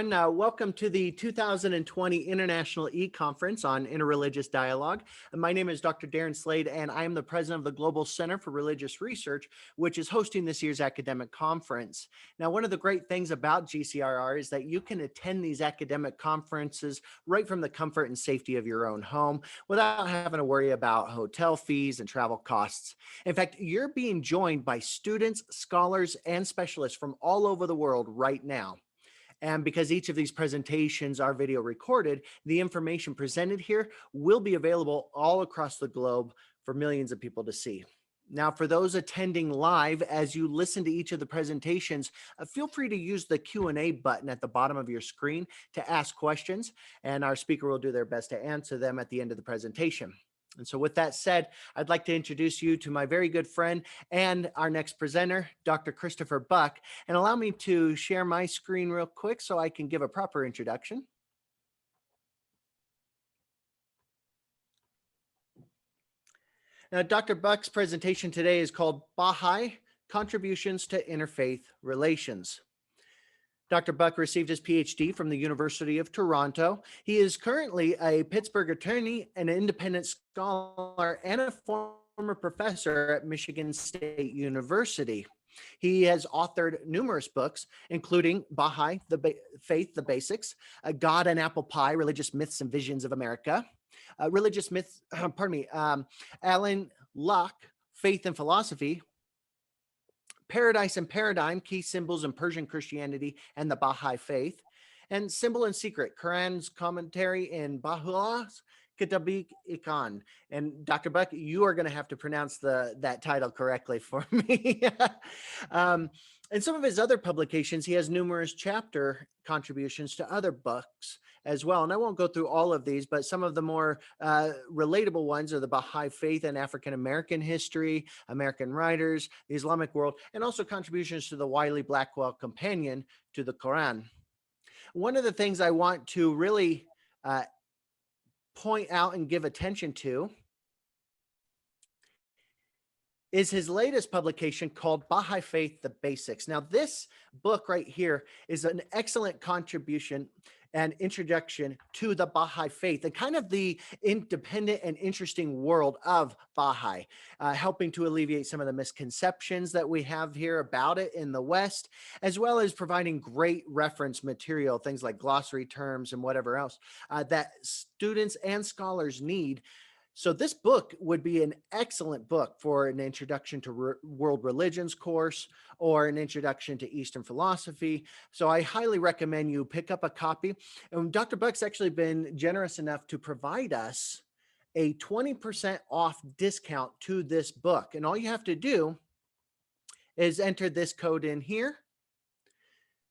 everyone. Welcome to the 2020 International eConference on Interreligious Dialogue. My name is Dr. Darren Slade, and I am the president of the Global Center for Religious Research, which is hosting this year's academic conference. Now, one of the great things about GCRR is that you can attend these academic conferences right from the comfort and safety of your own home without having to worry about hotel fees and travel costs. In fact, you're being joined by students, scholars, and specialists from all over the world right now. And because each of these presentations are video recorded, the information presented here will be available all across the globe for millions of people to see. Now, for those attending live, as you listen to each of the presentations, feel free to use the Q&A button at the bottom of your screen to ask questions, and our speaker will do their best to answer them at the end of the presentation. And so with that said, I'd like to introduce you to my very good friend and our next presenter, Dr. Christopher Buck, and allow me to share my screen real quick so I can give a proper introduction. Now, Dr. Buck's presentation today is called Baha'i Contributions to Interfaith Relations. Dr. Buck received his PhD from the University of Toronto. He is currently a Pittsburgh attorney, an independent scholar, and a former professor at Michigan State University. He has authored numerous books, including Baha'i, Faith, the Basics, God and Apple Pie, Religious Myths and Visions of America, Alan Locke, Faith and Philosophy, Paradise and Paradigm, Key Symbols in Persian Christianity and the Baha'i Faith, and Symbol and Secret, Quran's Commentary in Baha'u'llah's Kitab-i-Iqan. And Dr. Buck, you are going to have to pronounce that title correctly for me. And some of his other publications, he has numerous chapter contributions to other books as well. And I won't go through all of these, but some of the more relatable ones are the Baha'i Faith and African-American History, American Writers, the Islamic World, and also contributions to the Wiley-Blackwell Companion to the Quran. One of the things I want to really point out and give attention to is his latest publication called Baha'i Faith, the Basics. Now, this book right here is an excellent contribution and introduction to the Baha'i Faith and kind of the independent and interesting world of Baha'i, helping to alleviate some of the misconceptions that we have here about it in the West, as well as providing great reference material, things like glossary terms and whatever else that students and scholars need. So this book would be an excellent book for an introduction to world religions course or an introduction to Eastern philosophy. So I highly recommend you pick up a copy. And Dr. Buck's actually been generous enough to provide us a 20% off discount to this book. And all you have to do is enter this code in here,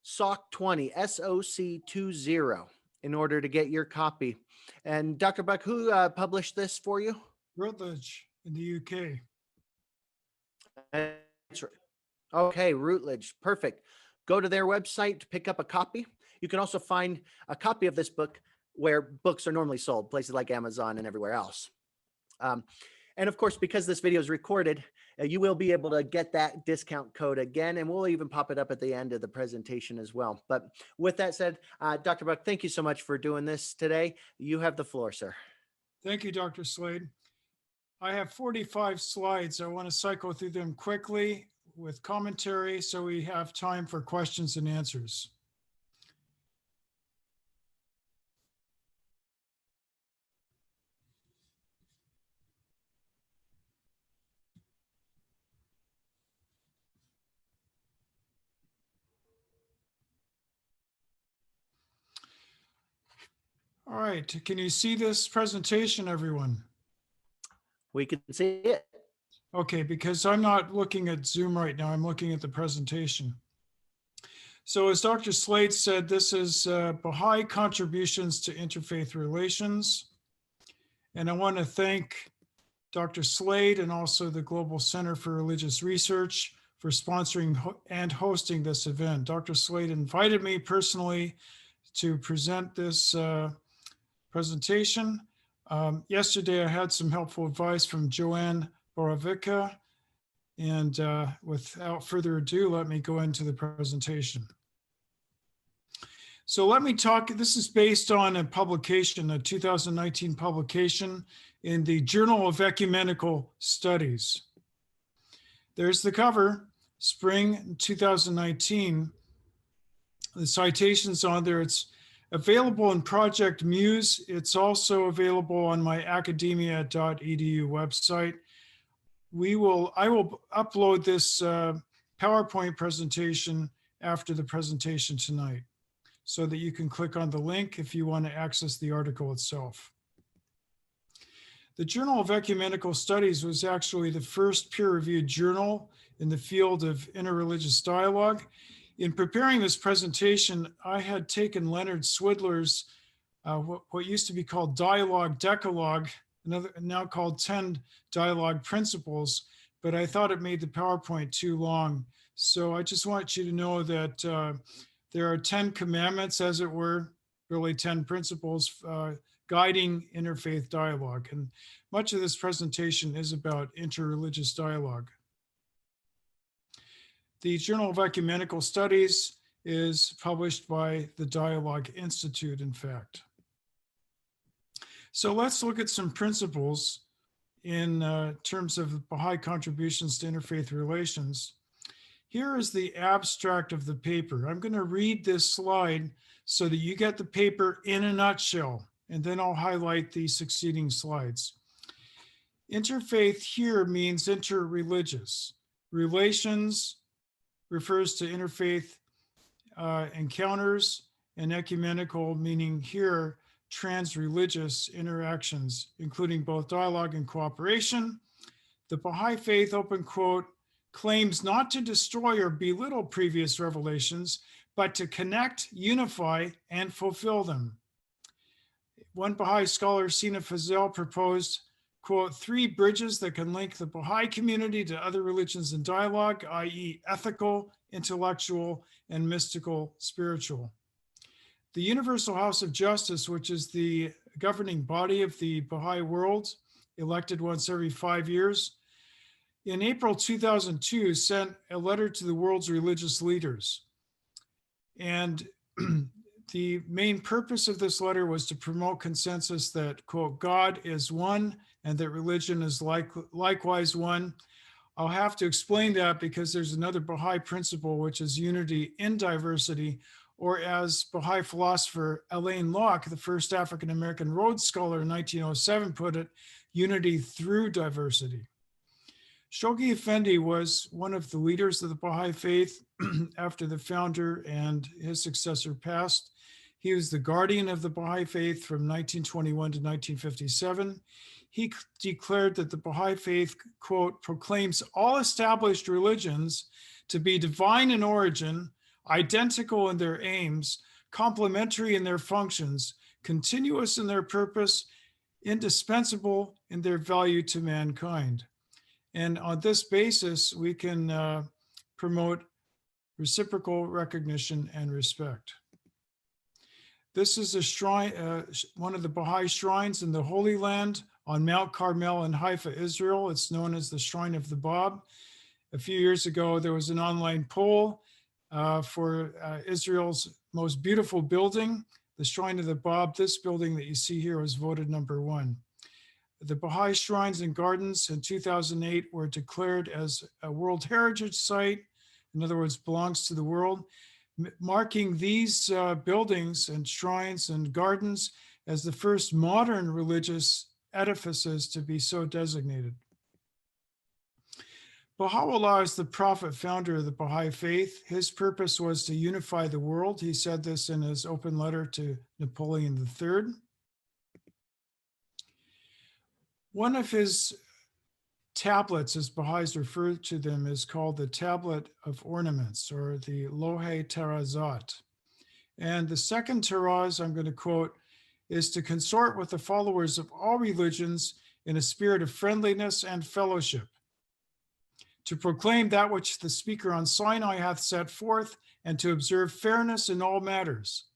SOC20, SOC20, in order to get your copy. And Dr. Buck, who published this for you? Routledge in the UK. That's right. Okay, Routledge, perfect. Go to their website to pick up a copy. You can also find a copy of this book where books are normally sold, places like Amazon and everywhere else. And of course, because this video is recorded, you will be able to get that discount code again, and we'll even pop it up at the end of the presentation as well. But with that said, Dr. Buck, thank you so much for doing this today. You have the floor, sir. Thank you, Dr. Slade. I have 45 slides. I want to cycle through them quickly with commentary so we have time for questions and answers. All right, can you see this presentation, everyone? We can see it. Okay, because I'm not looking at Zoom right now, I'm looking at the presentation. So as Dr. Slade said, this is Baha'i Contributions to Interfaith Relations. And I want to thank Dr. Slade and also the Global Center for Religious Research for sponsoring and hosting this event. Dr. Slade invited me personally to present this presentation. Yesterday, I had some helpful advice from Joanne Borovica, and without further ado, let me go into the presentation. So let me talk, this is based on a publication, a 2019 publication in the Journal of Ecumenical Studies. There's the cover, spring 2019. The citations on there, it's available in Project Muse. It's also available on my academia.edu website. I will upload this PowerPoint presentation after the presentation tonight, so that you can click on the link if you want to access the article itself. The Journal of Ecumenical Studies was actually the first peer-reviewed journal in the field of interreligious dialogue. In preparing this presentation, I had taken Leonard Swidler's, what used to be called Dialogue Decalogue, now called 10 Dialogue Principles, but I thought it made the PowerPoint too long. So I just want you to know that there are 10 commandments, as it were, really 10 principles guiding interfaith dialogue. And much of this presentation is about interreligious dialogue. The Journal of Ecumenical Studies is published by the Dialogue Institute, in fact. So let's look at some principles in terms of Baha'i contributions to interfaith relations. Here is the abstract of the paper. I'm going to read this slide so that you get the paper in a nutshell, and then I'll highlight the succeeding slides. Interfaith here means interreligious. Relations refers to interfaith encounters, and ecumenical meaning here transreligious interactions, including both dialogue and cooperation. The Baha'i faith, open quote, claims not to destroy or belittle previous revelations, but to connect, unify, and fulfill them. One Baha'i scholar, Sina Fazel, proposed, quote, 3 bridges that can link the Baha'i community to other religions in dialogue, i.e. ethical, intellectual, and mystical, spiritual. The Universal House of Justice, which is the governing body of the Baha'i world, elected once every 5 years, in April 2002 sent a letter to the world's religious leaders. And the main purpose of this letter was to promote consensus that, quote, God is one and that religion is likewise one. I'll have to explain that because there's another Baha'i principle, which is unity in diversity, or as Baha'i philosopher Alain Locke, the first African-American Rhodes Scholar in 1907 put it, unity through diversity. Shoghi Effendi was one of the leaders of the Baha'i faith after the founder and his successor passed. He was the guardian of the Baha'i faith from 1921 to 1957. He declared that the Baha'i faith, quote, proclaims all established religions to be divine in origin, identical in their aims, complementary in their functions, continuous in their purpose, indispensable in their value to mankind. And on this basis, we can promote reciprocal recognition and respect. This is a shrine, one of the Baha'i shrines in the Holy Land on Mount Carmel in Haifa, Israel. It's known as the Shrine of the Bab. A few years ago, there was an online poll for Israel's most beautiful building, the Shrine of the Bab. This building that you see here was voted #1. The Baha'i Shrines and Gardens in 2008 were declared as a World Heritage Site, in other words, belongs to the world, marking these buildings and shrines and gardens as the first modern religious edifices to be so designated. Baha'u'llah is the prophet founder of the Baha'i faith. His purpose was to unify the world. He said this in his open letter to Napoleon III. One of his tablets, as Baha'is refer to them, is called the Tablet of Ornaments, or the Lohe Tarazat. And the second taraz, I'm going to quote, is to consort with the followers of all religions in a spirit of friendliness and fellowship, to proclaim that which the speaker on Sinai hath set forth, and to observe fairness in all matters.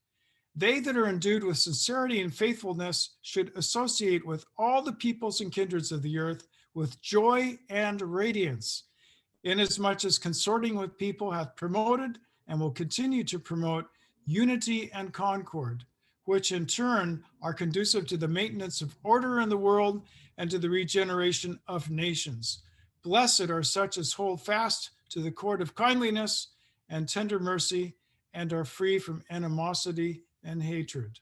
They that are endued with sincerity and faithfulness should associate with all the peoples and kindreds of the earth with joy and radiance, inasmuch as consorting with people hath promoted and will continue to promote unity and concord, which in turn are conducive to the maintenance of order in the world and to the regeneration of nations. Blessed are such as hold fast to the cord of kindliness and tender mercy and are free from animosity and hatred.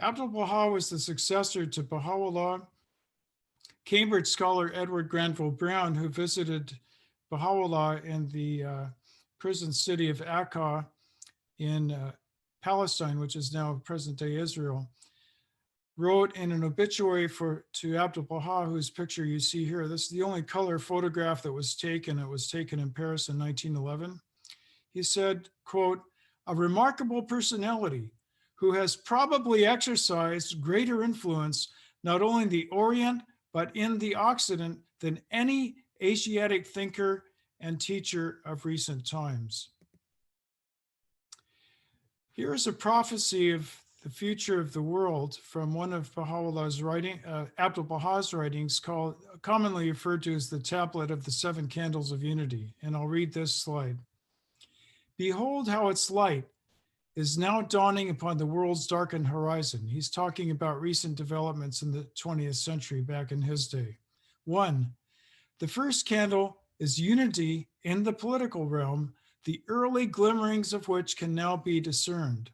Abdu'l-Baha was the successor to Baha'u'llah. Cambridge scholar Edward Granville Brown, who visited Baha'u'llah in the prison city of Akka in Palestine, which is now present-day Israel, wrote in an obituary to Abdu'l-Baha, whose picture you see here. This is the only color photograph that was taken. It was taken in Paris in 1911. He said, quote, "A remarkable personality who has probably exercised greater influence not only in the Orient, but in the Occident than any Asiatic thinker and teacher of recent times." Here is a prophecy of the future of the world from one of Baha'u'llah's Abdu'l-Baha's writings, commonly referred to as the Tablet of the Seven Candles of Unity. And I'll read this slide. "Behold how its light is now dawning upon the world's darkened horizon." He's talking about recent developments in the 20th century back in his day. 1, the first candle is unity in the political realm, the early glimmerings of which can now be discerned.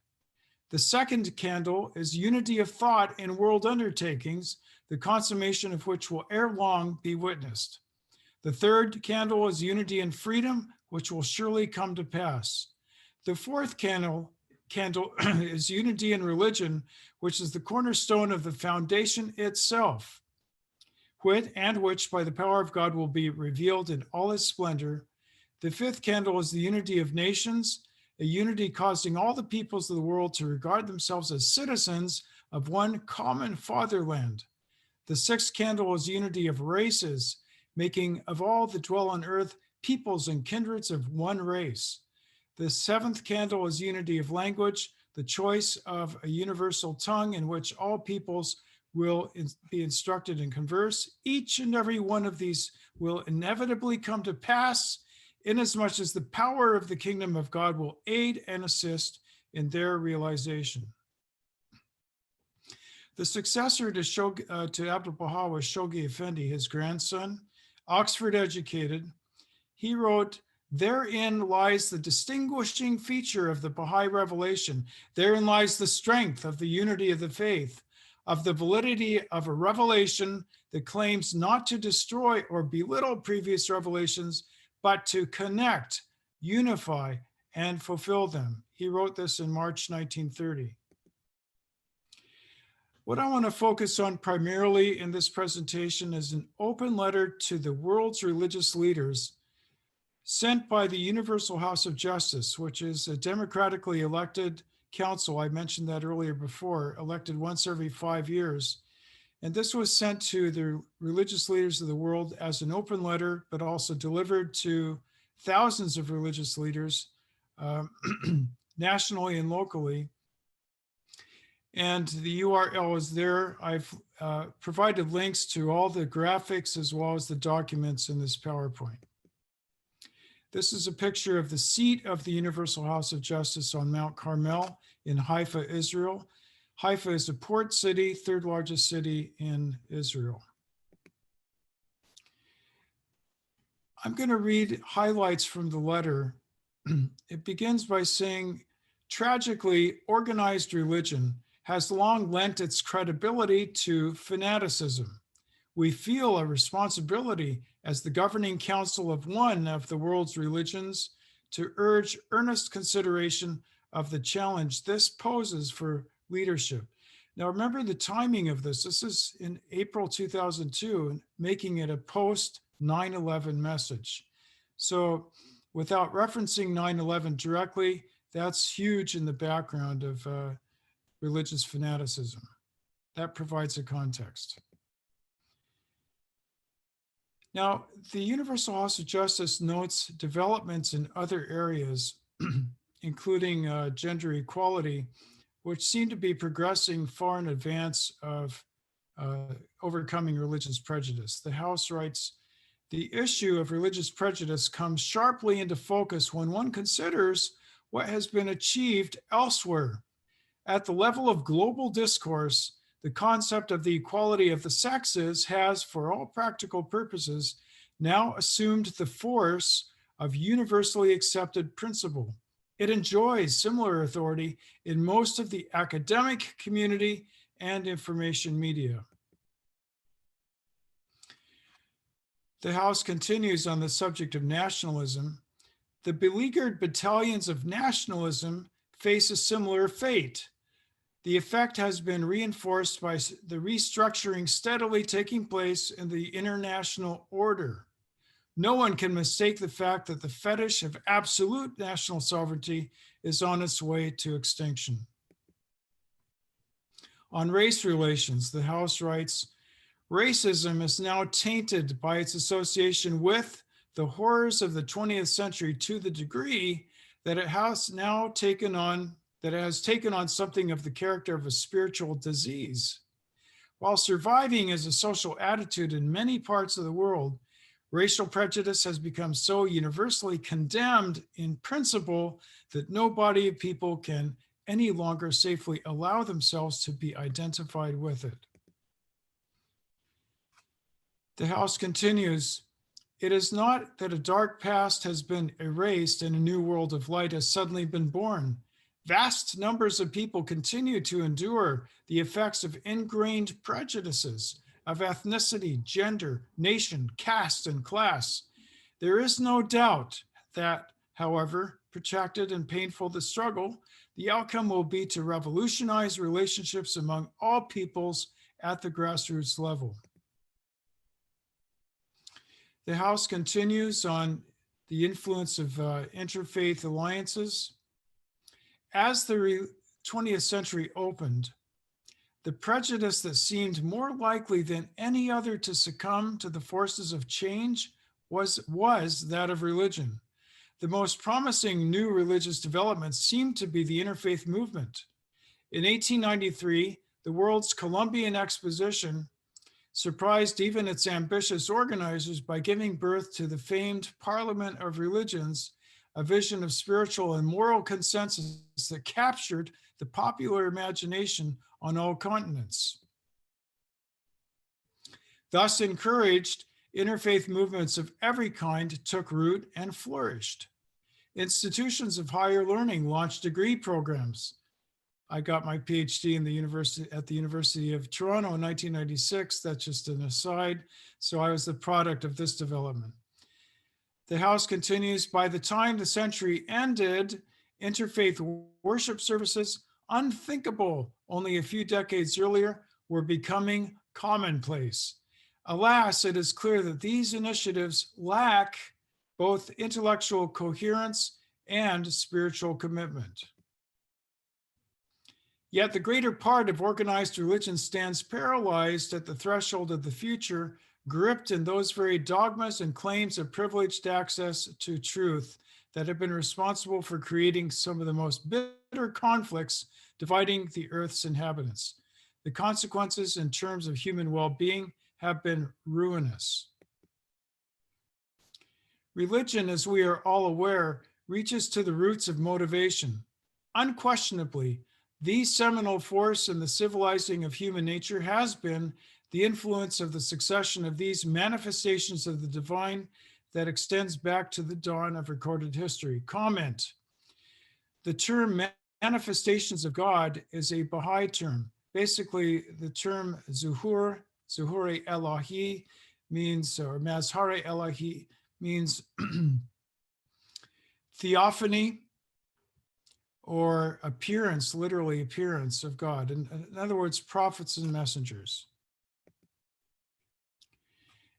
The second candle is unity of thought in world undertakings, the consummation of which will ere long be witnessed. The third candle is unity in freedom, which will surely come to pass. The fourth candle is unity in religion, which is the cornerstone of the foundation itself, which by the power of God will be revealed in all its splendor. The fifth candle is the unity of nations, a unity causing all the peoples of the world to regard themselves as citizens of one common fatherland. The sixth candle is unity of races, making of all that dwell on earth peoples and kindreds of one race. The seventh candle is unity of language, the choice of a universal tongue in which all peoples will be instructed and converse. Each and every one of these will inevitably come to pass, inasmuch as the power of the kingdom of God will aid and assist in their realization. The successor to Abdu'l-Baha was Shoghi Effendi, his grandson, Oxford educated. He wrote, "Therein lies the distinguishing feature of the Baha'i revelation. Therein lies the strength of the unity of the faith, of the validity of a revelation that claims not to destroy or belittle previous revelations, but to connect, unify, and fulfill them." He wrote this in March 1930. What I want to focus on primarily in this presentation is an open letter to the world's religious leaders sent by the Universal House of Justice, which is a democratically elected council. I mentioned that earlier before, elected once every 5 years. And this was sent to the religious leaders of the world as an open letter, but also delivered to thousands of religious leaders nationally and locally. And the URL is there. I've provided links to all the graphics as well as the documents in this PowerPoint. This is a picture of the seat of the Universal House of Justice on Mount Carmel in Haifa, Israel. Haifa is a port city, third largest city in Israel. I'm going to read highlights from the letter. It begins by saying, tragically, organized religion has long lent its credibility to fanaticism. We feel a responsibility as the governing council of one of the world's religions to urge earnest consideration of the challenge this poses for leadership. Now, remember the timing of this. This is in April 2002, making it a post 9/11 message. So without referencing 9/11 directly, that's huge in the background of religious fanaticism. That provides a context. Now, the Universal House of Justice notes developments in other areas, including gender equality, which seem to be progressing far in advance of overcoming religious prejudice. The House writes The issue of religious prejudice comes sharply into focus when one considers what has been achieved elsewhere. At the level of global discourse, the concept of the equality of the sexes has, for all practical purposes, now assumed the force of universally accepted principle. It enjoys similar authority in most of the academic community and information media. The House continues on the subject of nationalism. The beleaguered battalions of nationalism face a similar fate. The effect has been reinforced by the restructuring steadily taking place in the international order. No one can mistake the fact that the fetish of absolute national sovereignty is on its way to extinction. On race relations, the House writes, racism is now tainted by its association with the horrors of the 20th century to the degree that it has taken on something of the character of a spiritual disease. While surviving as a social attitude in many parts of the world, racial prejudice has become so universally condemned in principle that no body of people can any longer safely allow themselves to be identified with it. The House continues, it is not that a dark past has been erased and a new world of light has suddenly been born. Vast numbers of people continue to endure the effects of ingrained prejudices of ethnicity, gender, nation, caste, and class. There is no doubt that, however protracted and painful the struggle, the outcome will be to revolutionize relationships among all peoples at the grassroots level. The House continues on the influence of interfaith alliances. As the 20th century opened, the prejudice that seemed more likely than any other to succumb to the forces of change was that of religion. The most promising new religious development seemed to be the interfaith movement. In 1893, the World's Columbian Exposition surprised even its ambitious organizers by giving birth to the famed Parliament of Religions, a vision of spiritual and moral consensus that captured the popular imagination on all continents. Thus encouraged, interfaith movements of every kind took root and flourished. Institutions of higher learning launched degree programs. I got my PhD at the University of Toronto in 1996. That's just an aside. So I was the product of this development. The House continues, by the time the century ended, interfaith worship services, unthinkable only a few decades earlier, were becoming commonplace. Alas, it is clear that these initiatives lack both intellectual coherence and spiritual commitment. Yet the greater part of organized religion stands paralyzed at the threshold of the future, gripped in those very dogmas and claims of privileged access to truth that have been responsible for creating some of the most bitter conflicts dividing the earth's inhabitants. The consequences in terms of human well-being have been ruinous. Religion, as we are all aware, reaches to the roots of motivation. Unquestionably, the seminal force in the civilizing of human nature has been the influence of the succession of these manifestations of the divine that extends back to the dawn of recorded history. Comment. The term manifestations of God is a Baha'i term. Basically, the term zuhur Elahi means, or mazhar Elahi means theophany, or appearance, literally appearance of God. In other words, prophets and messengers.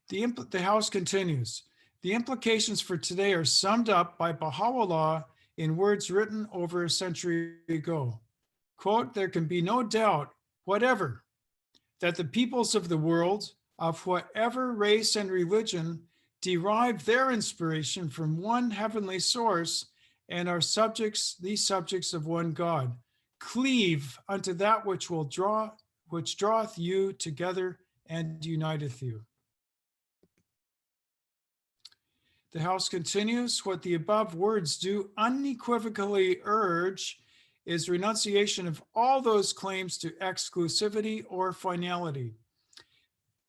The House continues. The implications for today are summed up by Baha'u'llah in words written over a century ago. Quote, there can be no doubt whatever that the peoples of the world, of whatever race and religion, derive their inspiration from one heavenly source and are the subjects of one God. Cleave unto that which draweth you together and uniteth you. The House continues, what the above words do unequivocally urge is renunciation of all those claims to exclusivity or finality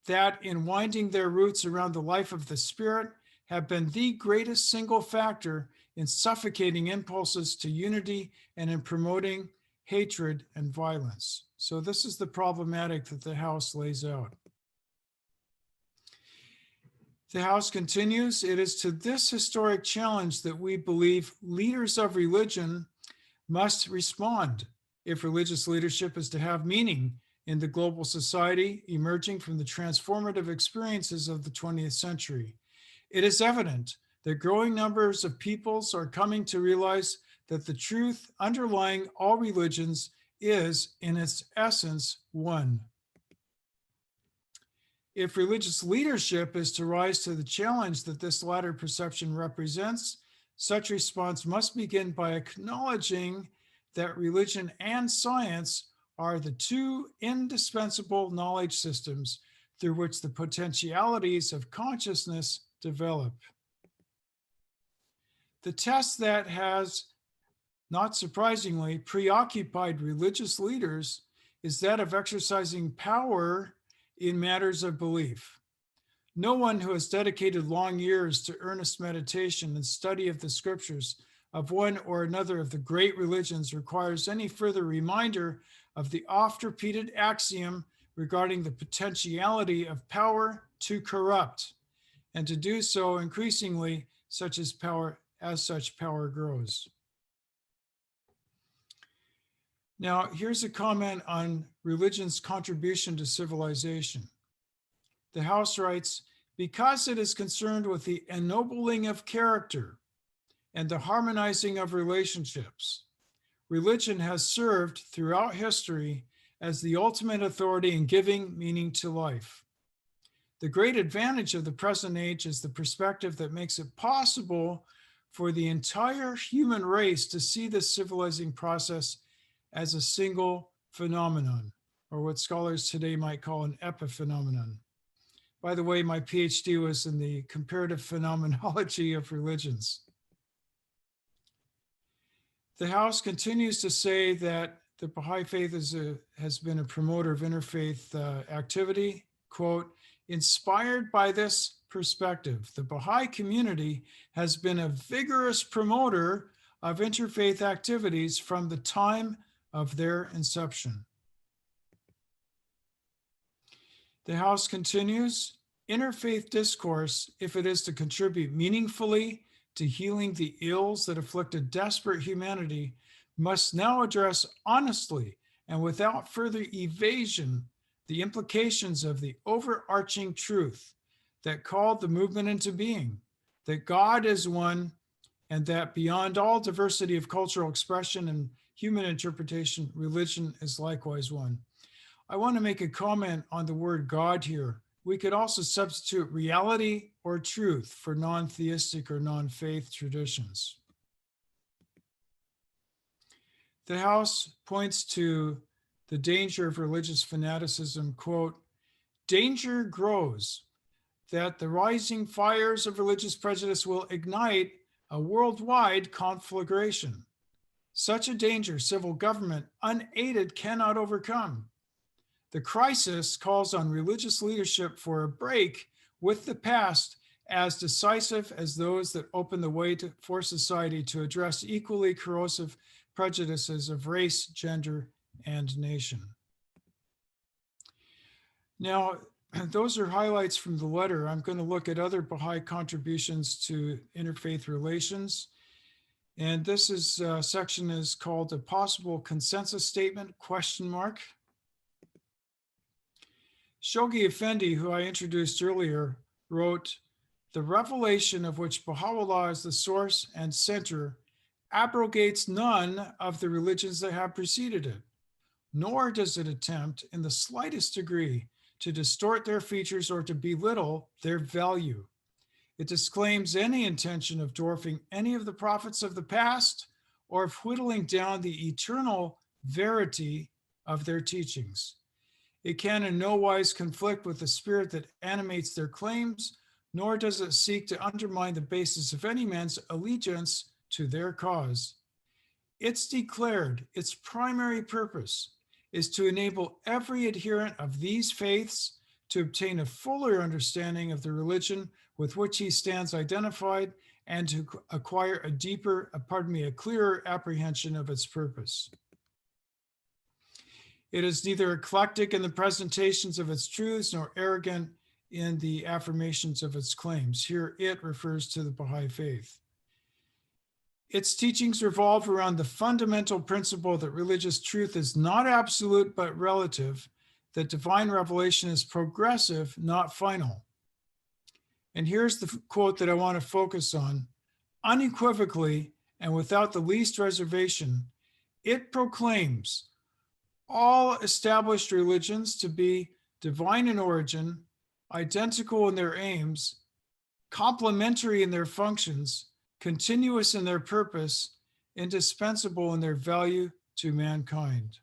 that in winding their roots around the life of the Spirit have been the greatest single factor in suffocating impulses to unity and in promoting hatred and violence. So this is the problematic that the House lays out. The House continues, it is to this historic challenge that we believe leaders of religion must respond if religious leadership is to have meaning in the global society emerging from the transformative experiences of the 20th century. It is evident that growing numbers of peoples are coming to realize that the truth underlying all religions is, in its essence, one. If religious leadership is to rise to the challenge that this latter perception represents, such response must begin by acknowledging that religion and science are the two indispensable knowledge systems through which the potentialities of consciousness develop. The test that has, not surprisingly, preoccupied religious leaders is that of exercising power in matters of belief. No one who has dedicated long years to earnest meditation and study of the scriptures of one or another of the great religions requires any further reminder of the oft-repeated axiom regarding the potentiality of power to corrupt, and to do so increasingly as such power grows. Now, here's a comment on religion's contribution to civilization. The House writes, because it is concerned with the ennobling of character and the harmonizing of relationships, religion has served throughout history as the ultimate authority in giving meaning to life. The great advantage of the present age is the perspective that makes it possible for the entire human race to see this civilizing process as a single phenomenon, or what scholars today might call an epiphenomenon. By the way, my PhD was in the comparative phenomenology of religions. The House continues to say that the Baha'i faith has been a promoter of interfaith activity. Quote, inspired by this perspective, the Baha'i community has been a vigorous promoter of interfaith activities from the time of their inception. The House continues, interfaith discourse, if it is to contribute meaningfully to healing the ills that afflict a desperate humanity, must now address honestly and without further evasion the implications of the overarching truth that called the movement into being, that God is one, and that beyond all diversity of cultural expression and human interpretation, religion is likewise one. I want to make a comment on the word God here. We could also substitute reality or truth for non-theistic or non-faith traditions. The House points to the danger of religious fanaticism, quote, danger grows that the rising fires of religious prejudice will ignite a worldwide conflagration. Such a danger civil government unaided cannot overcome. The crisis calls on religious leadership for a break with the past as decisive as those that open the way for society to address equally corrosive prejudices of race, gender, and nation. Now, those are highlights from the letter. I'm going to look at other Baha'i contributions to interfaith relations. And this section is called a possible consensus statement, ? Shoghi Effendi, who I introduced earlier, wrote, the revelation of which Baha'u'llah is the source and center abrogates none of the religions that have preceded it, nor does it attempt in the slightest degree to distort their features or to belittle their value. It disclaims any intention of dwarfing any of the prophets of the past or of whittling down the eternal verity of their teachings. It can in no wise conflict with the spirit that animates their claims, nor does it seek to undermine the basis of any man's allegiance to their cause. It's declared its primary purpose is to enable every adherent of these faiths to obtain a fuller understanding of the religion with which he stands identified and to acquire a clearer apprehension of its purpose. It is neither eclectic in the presentations of its truths nor arrogant in the affirmations of its claims. Here it refers to the Baha'i faith. Its teachings revolve around the fundamental principle that religious truth is not absolute but relative, that divine revelation is progressive, not final. And here's the quote that I want to focus on. Unequivocally and without the least reservation, it proclaims all established religions to be divine in origin, identical in their aims, complementary in their functions, continuous in their purpose, indispensable in their value to mankind.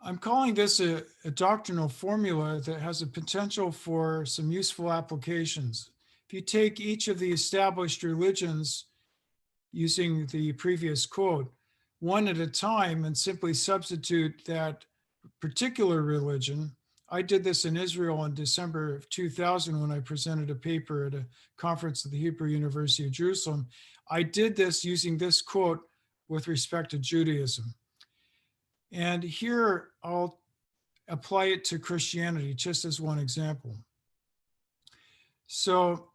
I'm calling this a doctrinal formula that has a potential for some useful applications. If you take each of the established religions using the previous quote, one at a time, and simply substitute that particular religion. I did this in Israel in December of 2000 when I presented a paper at a conference at the Hebrew University of Jerusalem. I did this using this quote with respect to Judaism. And here I'll apply it to Christianity just as one example. So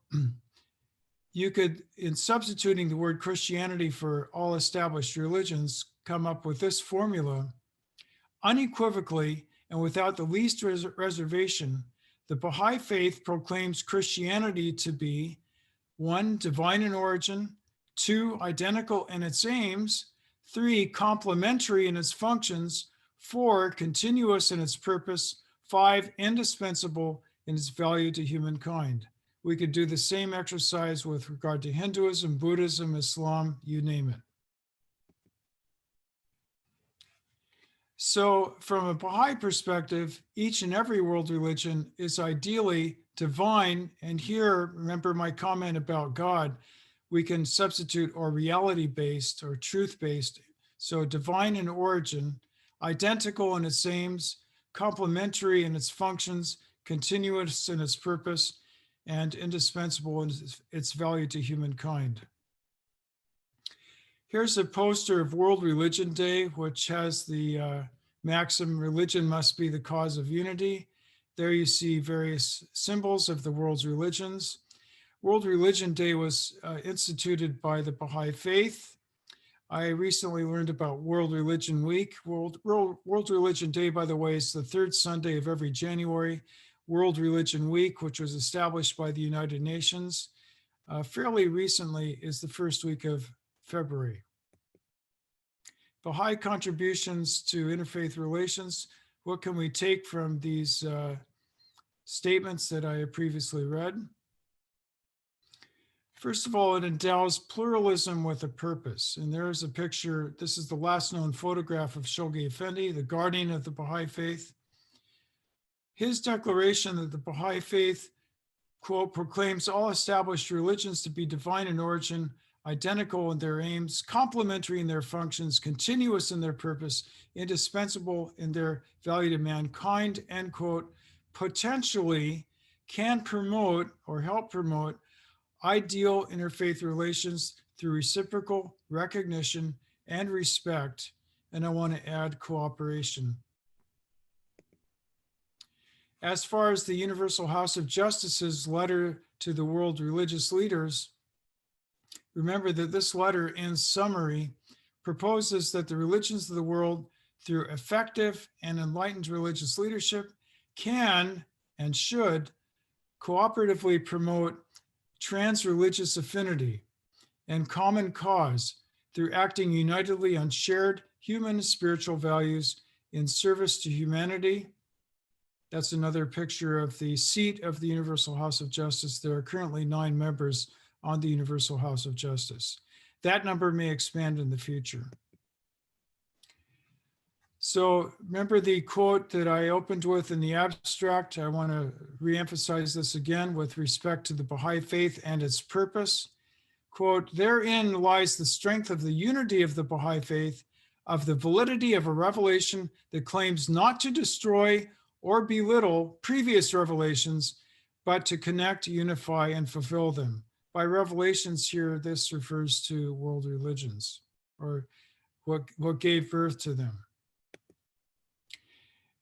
you could, in substituting the word Christianity for all established religions, come up with this formula. Unequivocally and without the least reservation, the Baha'i faith proclaims Christianity to be 1, divine in origin, 2, identical in its aims, 3, complementary in its functions, 4, continuous in its purpose, 5, indispensable in its value to humankind. We could do the same exercise with regard to Hinduism, Buddhism, Islam, you name it. So from a Baha'i perspective, each and every world religion is ideally divine. And here, remember my comment about God, we can substitute or reality-based or truth-based. So divine in origin, identical in its aims, complementary in its functions, continuous in its purpose, and indispensable in its value to humankind. Here's a poster of World Religion Day, which has the maxim, religion must be the cause of unity. There you see various symbols of the world's religions. World Religion Day was instituted by the Baha'i faith. I recently learned about World Religion Week. World Religion Day, by the way, is the third Sunday of every January. World Religion Week, which was established by the United Nations fairly recently, is the first week of February. Baha'i contributions to interfaith relations. What can we take from these statements that I have previously read? First of all, it endows pluralism with a purpose. And there is a picture. This is the last known photograph of Shoghi Effendi, the guardian of the Baha'i faith. His declaration that the Baha'i faith, quote, proclaims all established religions to be divine in origin, identical in their aims, complementary in their functions, continuous in their purpose, indispensable in their value to mankind, end quote, potentially can promote or help promote ideal interfaith relations through reciprocal recognition and respect. And I want to add cooperation. As far as the Universal House of Justice's letter to the world religious leaders, remember that this letter, in summary, proposes that the religions of the world, through effective and enlightened religious leadership, can and should cooperatively promote transreligious affinity and common cause through acting unitedly on shared human and spiritual values in service to humanity. That's another picture of the seat of the Universal House of Justice. There are currently 9 members on the Universal House of Justice. That number may expand in the future. So remember the quote that I opened with in the abstract. I want to reemphasize this again with respect to the Baha'i faith and its purpose. Quote, therein lies the strength of the unity of the Baha'i faith, of the validity of a revelation that claims not to destroy or belittle previous revelations, but to connect, unify, and fulfill them. By revelations here, this refers to world religions, or what gave birth to them.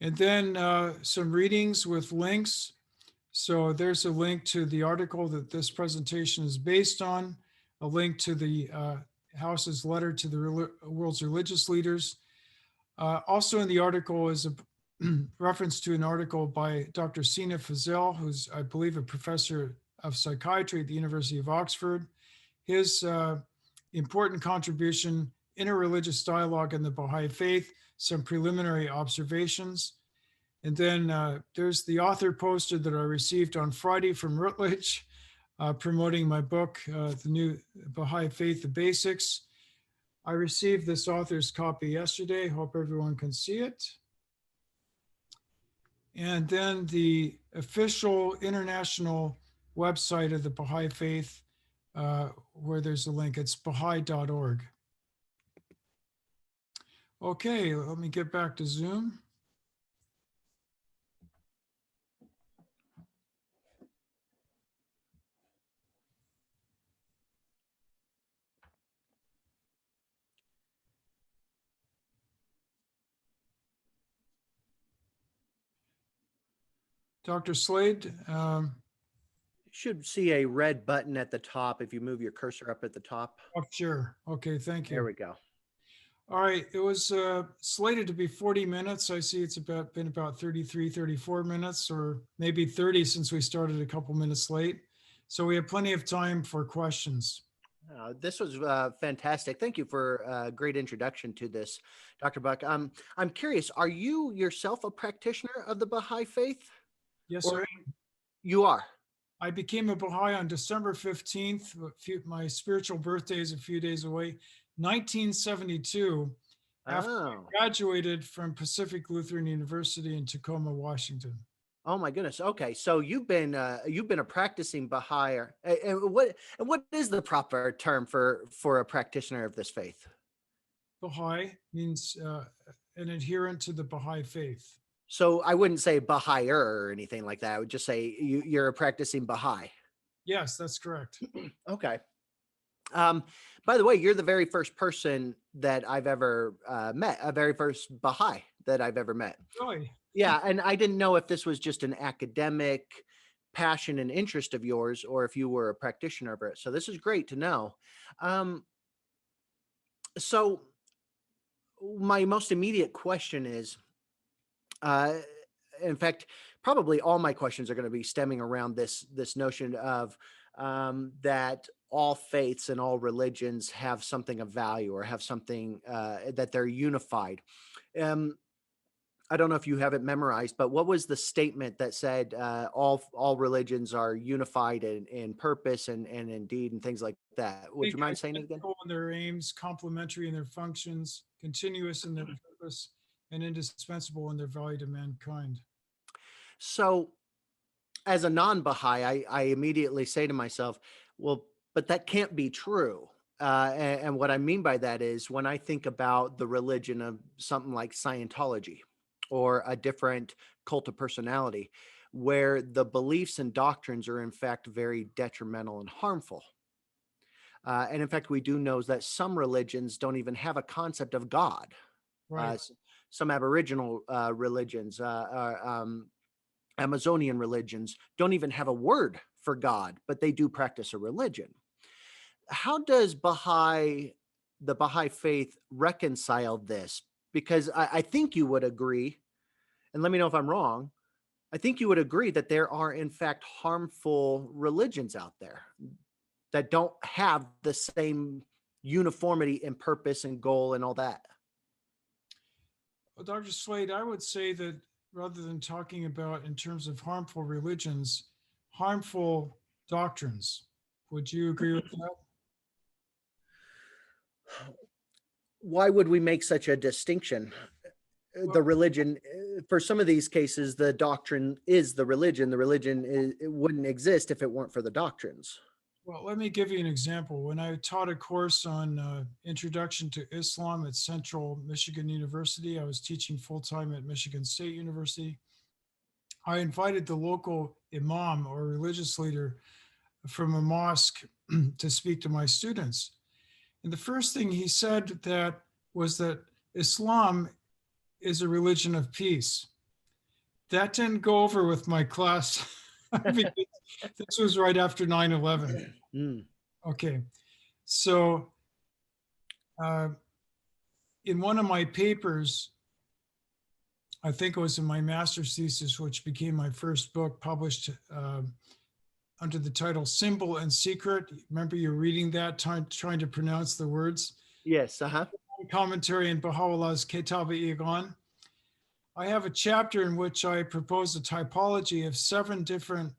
And then some readings with links. So there's a link to the article that this presentation is based on, a link to the House's letter to the world's religious leaders. Also in the article is a reference to an article by Dr. Sina Fazil, who's, I believe, a professor of psychiatry at the University of Oxford. His important contribution, Interreligious Dialogue in the Baha'i Faith, some preliminary observations. And then there's the author poster that I received on Friday from Routledge, promoting my book, The New Baha'i Faith, The Basics. I received this author's copy yesterday. Hope everyone can see it. And then the official international website of the Baha'i Faith, where there's a link. It's baha'i.org. Okay, let me get back to Zoom. Dr. Slade. You should see a red button at the top if you move your cursor up at the top. Oh, sure. Okay, thank you. There we go. All right, it was slated to be 40 minutes. I see it's been about 33, 34 minutes, or maybe 30 since we started a couple minutes late. So we have plenty of time for questions. This was fantastic. Thank you for a great introduction to this, Dr. Buck. I'm curious, are you yourself a practitioner of the Baha'i faith? Yes, Or sir. You are. I became a Baha'i on December 15th. My spiritual birthday is a few days away. 1972, after I graduated from Pacific Lutheran University in Tacoma, Washington. Oh my goodness. Okay, so you've been a practicing Baha'i. And what is the proper term for a practitioner of this faith? Baha'i means an adherent to the Baha'i faith. So I wouldn't say Baha'i or anything like that. I would just say you're a practicing Baha'i. Yes, that's correct. Okay. By the way, you're the very first person that I've ever met, a very first Baha'i that I've ever met. Really? Yeah, and I didn't know if this was just an academic passion and interest of yours, or if you were a practitioner of it. So this is great to know. So my most immediate question is, in fact, probably all my questions are going to be stemming around this notion of that all faiths and all religions have something of value, or have something that they're unified. I don't know if you have it memorized, but what was the statement that said all religions are unified in purpose and in deed and things like that? Would you mind saying it again? In their aims, complementary in their functions, continuous in their purpose, and indispensable in their value to mankind. So as a non-Baha'i, I immediately say to myself, well, but that can't be true. And what I mean by that is, when I think about the religion of something like Scientology, or a different cult of personality, where the beliefs and doctrines are in fact very detrimental and harmful. And in fact, we do know that some religions don't even have a concept of God. Right. Some Aboriginal religions, Amazonian religions don't even have a word for God, but they do practice a religion. How does the Baha'i faith reconcile this? Because I think you would agree, and let me know if I'm wrong, I think you would agree that there are in fact harmful religions out there that don't have the same uniformity in purpose and goal and all that. Well, Dr. Slade, I would say that rather than talking about in terms of harmful religions, harmful doctrines. Would you agree with that? Why would we make such a distinction? the religion, for some of these cases, the doctrine is the religion. The religion it wouldn't exist if it weren't for the doctrines. Well, let me give you an example. When I taught a course on Introduction to Islam at Central Michigan University, I was teaching full-time at Michigan State University. I invited the local imam or religious leader from a mosque to speak to my students. And the first thing he said was that Islam is a religion of peace. That didn't go over with my class. Because this was right after 9/11. Okay, so in one of my papers, I think it was in my master's thesis, which became my first book, published under the title Symbol and Secret. Remember you reading that, trying to pronounce the words? Yes, Commentary in Baha'u'llah's Kitab-i-Iqan. I have a chapter in which I propose a typology of 7 different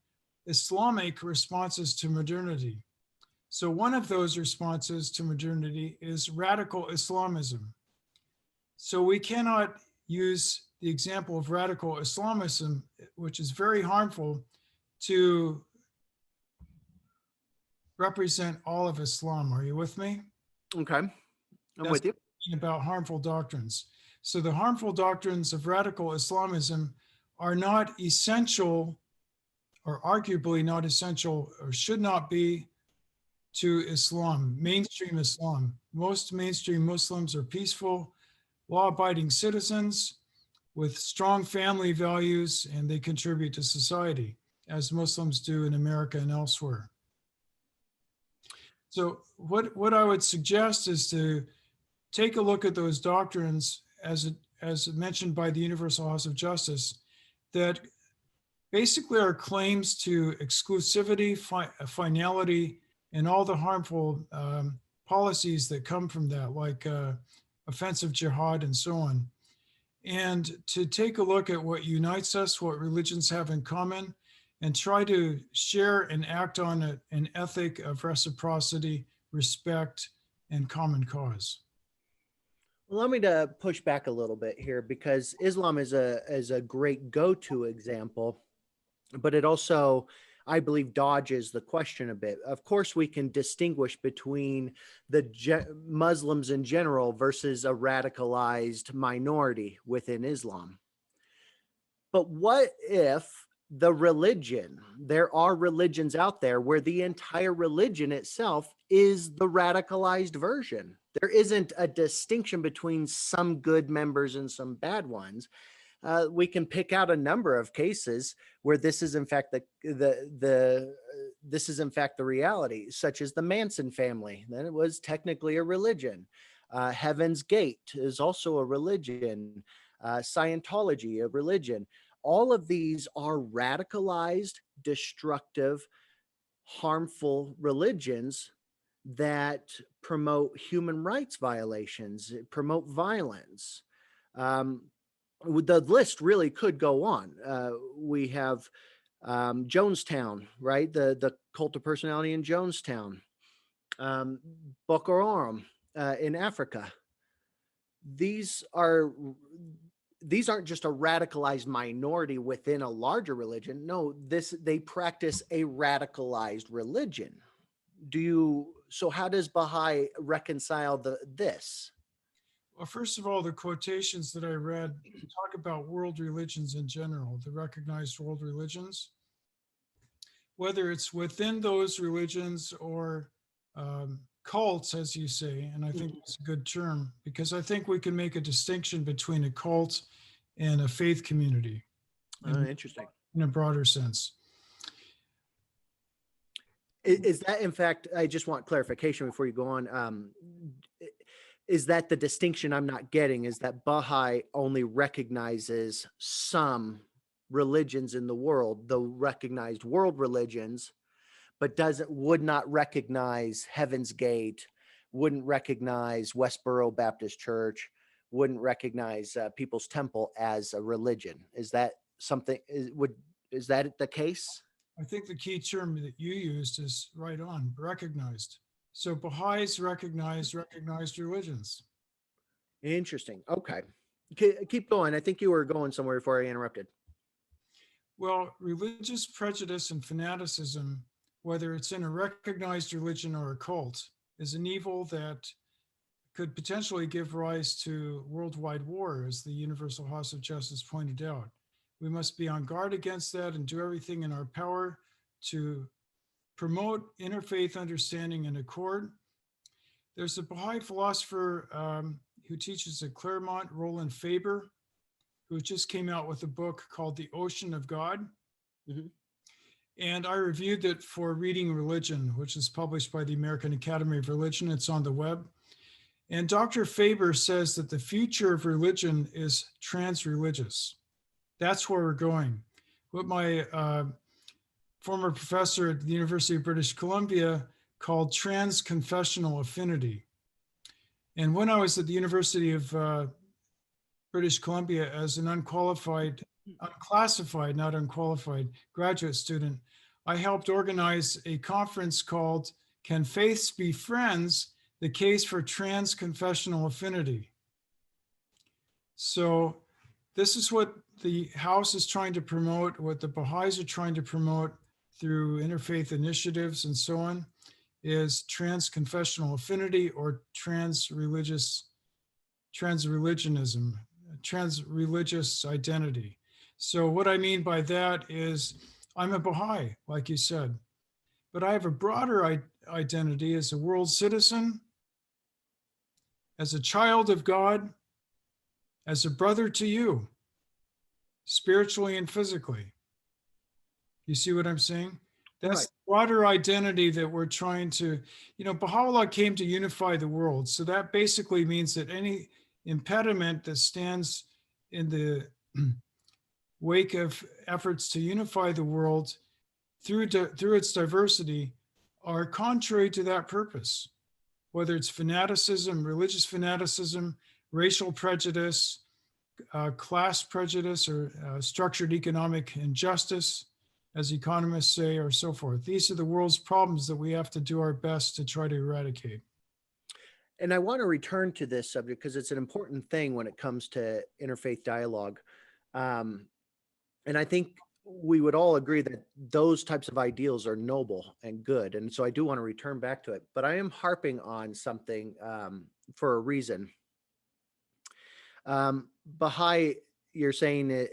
Islamic responses to modernity. So one of those responses to modernity is radical Islamism. So we cannot use the example of radical Islamism, which is very harmful, to represent all of Islam. Are you with me? Okay, I'm with you. About harmful doctrines. So the harmful doctrines of radical Islamism are not essential, or arguably not essential, or should not be, to Islam, mainstream Islam. Most mainstream Muslims are peaceful, law-abiding citizens with strong family values, and they contribute to society, as Muslims do in America and elsewhere. So what I would suggest is to take a look at those doctrines as mentioned by the Universal House of Justice, that basically are claims to exclusivity, finality, and all the harmful policies that come from that, like offensive jihad and so on. And to take a look at what unites us, what religions have in common, and try to share and act on an ethic of reciprocity, respect, and common cause. Allow me to push back a little bit here, because Islam is a great go-to example, but it also, I believe, dodges the question a bit. Of course, we can distinguish between the Muslims in general versus a radicalized minority within Islam. But what if the religion, there are religions out there where the entire religion itself is the radicalized version? There isn't a distinction between some good members and some bad ones. We can pick out a number of cases where this is in fact this is in fact the reality, such as the Manson family. Then it was technically a religion. Heaven's Gate is also a religion. Scientology, a religion. All of these are radicalized, destructive, harmful religions that promote human rights violations, promote violence. The list really could go on. We have Jonestown, right? The cult of personality in Jonestown. Boko Haram in Africa. These aren't just a radicalized minority within a larger religion. No, they practice a radicalized religion. So how does Baha'i reconcile this? Well, first of all, the quotations that I read talk about world religions in general, the recognized world religions, whether it's within those religions or cults, as you say, and I think that's a good term, because I think we can make a distinction between a cult and a faith community. Interesting. In a broader sense. Is that, in fact, I just want clarification before you go on. Is that the distinction I'm not getting? Is that Baha'i only recognizes some religions in the world, the recognized world religions, but would not recognize Heaven's Gate, wouldn't recognize Westboro Baptist Church, wouldn't recognize People's Temple as a religion? Is that something? Is that the case? I think the key term that you used is right on, recognized. So Baha'is recognized religions. Interesting. Okay. Keep going. I think you were going somewhere before I interrupted. Well, religious prejudice and fanaticism, whether it's in a recognized religion or a cult, is an evil that could potentially give rise to worldwide war, as the Universal House of Justice pointed out. We must be on guard against that and do everything in our power to promote interfaith understanding and accord. There's a Baha'i philosopher who teaches at Claremont, Roland Faber, who just came out with a book called The Ocean of God. Mm-hmm. And I reviewed it for Reading Religion, which is published by the American Academy of Religion. It's on the web. And Dr. Faber says that the future of religion is transreligious. That's where we're going. What my former professor at the University of British Columbia called trans-confessional affinity. And when I was at the University of British Columbia as an unclassified, not unqualified graduate student, I helped organize a conference called Can Faiths Be Friends? The Case for Trans-Confessional Affinity. So this is what the House is trying to promote, what the Baha'is are trying to promote through interfaith initiatives and so on, is trans-confessional affinity or transreligionism, transreligious identity. So what I mean by that is I'm a Baha'i, like you said, but I have a broader identity as a world citizen, as a child of God, as a brother to you, spiritually and physically. You see what I'm saying? That's right. The broader identity that we're trying to, Baha'u'llah came to unify the world. So that basically means that any impediment that stands in the wake of efforts to unify the world through its diversity are contrary to that purpose. Whether it's fanaticism, religious fanaticism, racial prejudice, class prejudice, or structured economic injustice, as economists say, or so forth. These are the world's problems that we have to do our best to try to eradicate. And I want to return to this subject because it's an important thing when it comes to interfaith dialogue. And I think we would all agree that those types of ideals are noble and good. And so I do want to return back to it, but I am harping on something for a reason. Baha'i, you're saying,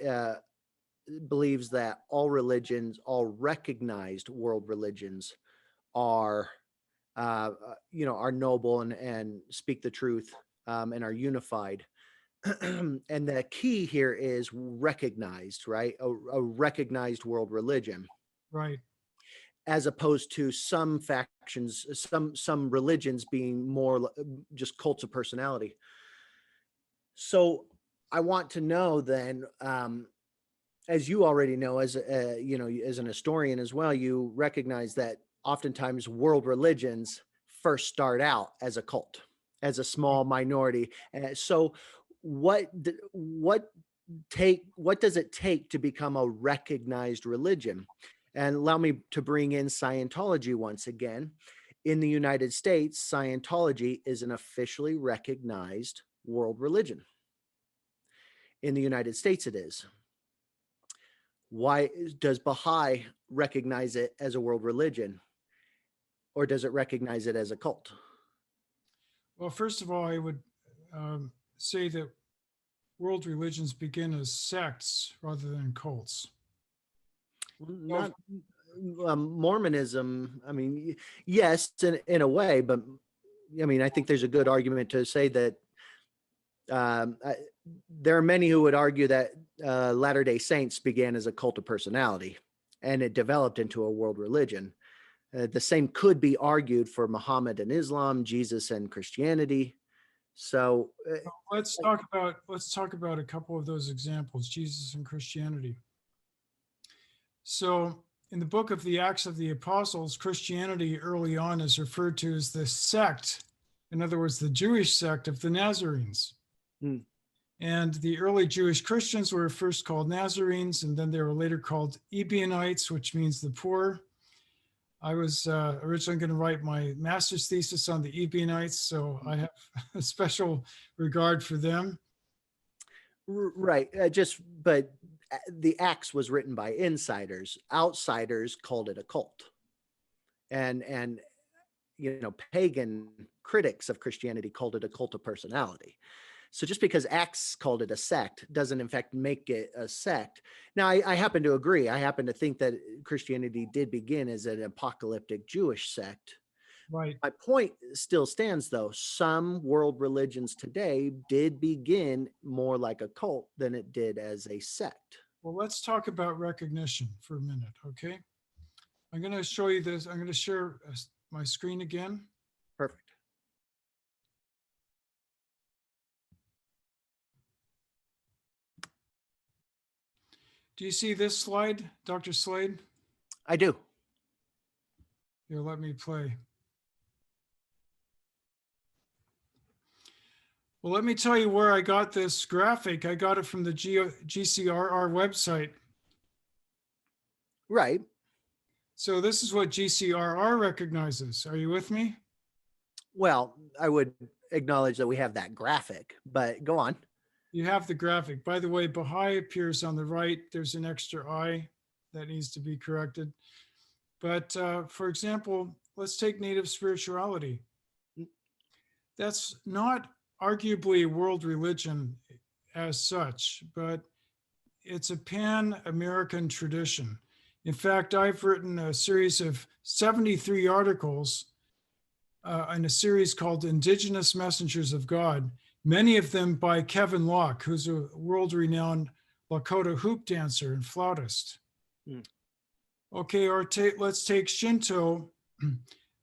believes that all religions, all recognized world religions are, are noble and speak the truth and are unified. And the key here is recognized, right? A recognized world religion, right? As opposed to some factions, some religions being more just cults of personality. So I want to know then, as you already know, as as an historian as well, you recognize that oftentimes world religions first start out as a cult, as a small minority. So what does it take to become a recognized religion? And allow me to bring in Scientology once again. In the United States, Scientology is an officially recognized world religion. In the United States, it is. Why does Baha'i recognize it as a world religion, or does it recognize it as a cult? Well, first of all, I would say that world religions begin as sects rather than cults. Not Mormonism. I mean, yes, in a way, but I mean, I think there's a good argument to say that there are many who would argue that Latter-day Saints began as a cult of personality and it developed into a world religion. The same could be argued for Muhammad and Islam, Jesus and Christianity. So let's talk about a couple of those examples, Jesus and Christianity. So in the book of the Acts of the Apostles, Christianity early on is referred to as the sect, in other words, the Jewish sect of the Nazarenes. Hmm. And the early Jewish Christians were first called Nazarenes, and then they were later called Ebionites, which means the poor. I was originally going to write my master's thesis on the Ebionites, so I have a special regard for them. Right. But the Acts was written by insiders. Outsiders called it a cult. And pagan critics of Christianity called it a cult of personality. So just because Acts called it a sect doesn't in fact make it a sect. Now, I happen to agree. I happen to think that Christianity did begin as an apocalyptic Jewish sect. Right. My point still stands, though. Some world religions today did begin more like a cult than it did as a sect. Well, let's talk about recognition for a minute, okay? I'm going to show you this. I'm going to share my screen again. Perfect. Do you see this slide, Dr. Slade? I do. Here, let me play. Well, let me tell you where I got this graphic. I got it from the GCRR website. Right. So this is what GCRR recognizes. Are you with me? Well, I would acknowledge that we have that graphic, but go on. You have the graphic. By the way, Baha'i appears on the right. There's an extra I that needs to be corrected. But for example, let's take native spirituality. That's not arguably a world religion as such, but it's a pan-American tradition. In fact, I've written a series of 73 articles in a series called Indigenous Messengers of God, many of them by Kevin Locke, who's a world-renowned Lakota hoop dancer and flautist. Okay, or let's take Shinto.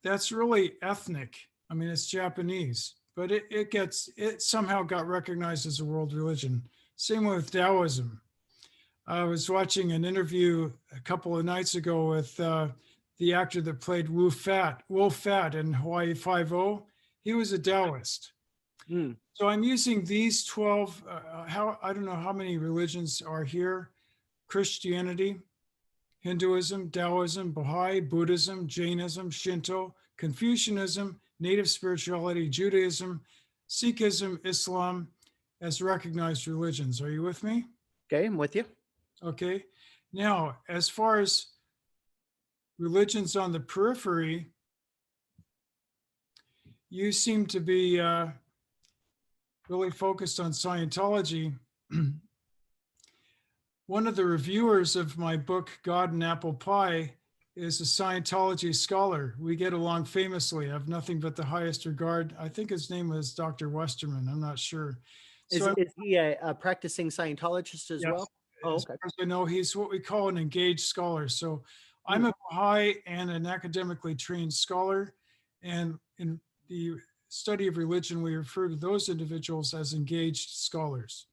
That's really ethnic. I mean, it's Japanese, but it somehow got recognized as a world religion. Same with Taoism. I was watching an interview a couple of nights ago with the actor that played Wolf Fat in Hawaii Five-0. He was a Taoist. So I'm using these 12, I don't know how many religions are here. Christianity, Hinduism, Taoism, Baha'i, Buddhism, Jainism, Shinto, Confucianism, native spirituality, Judaism, Sikhism, Islam as recognized religions. Are you with me? Okay, I'm with you. Okay. Now, as far as religions on the periphery, you seem to be really focused on Scientology. One of the reviewers of my book, God and Apple Pie, is a Scientology scholar. We get along famously. I have nothing but the highest regard. I think his name was Dr. Westerman. I'm not sure. Is he a practicing Scientologist as well? Oh, as okay. far as I know, he's what we call an engaged scholar. So I'm a Baha'i and an academically trained scholar. And in the study of religion, we refer to those individuals as engaged scholars.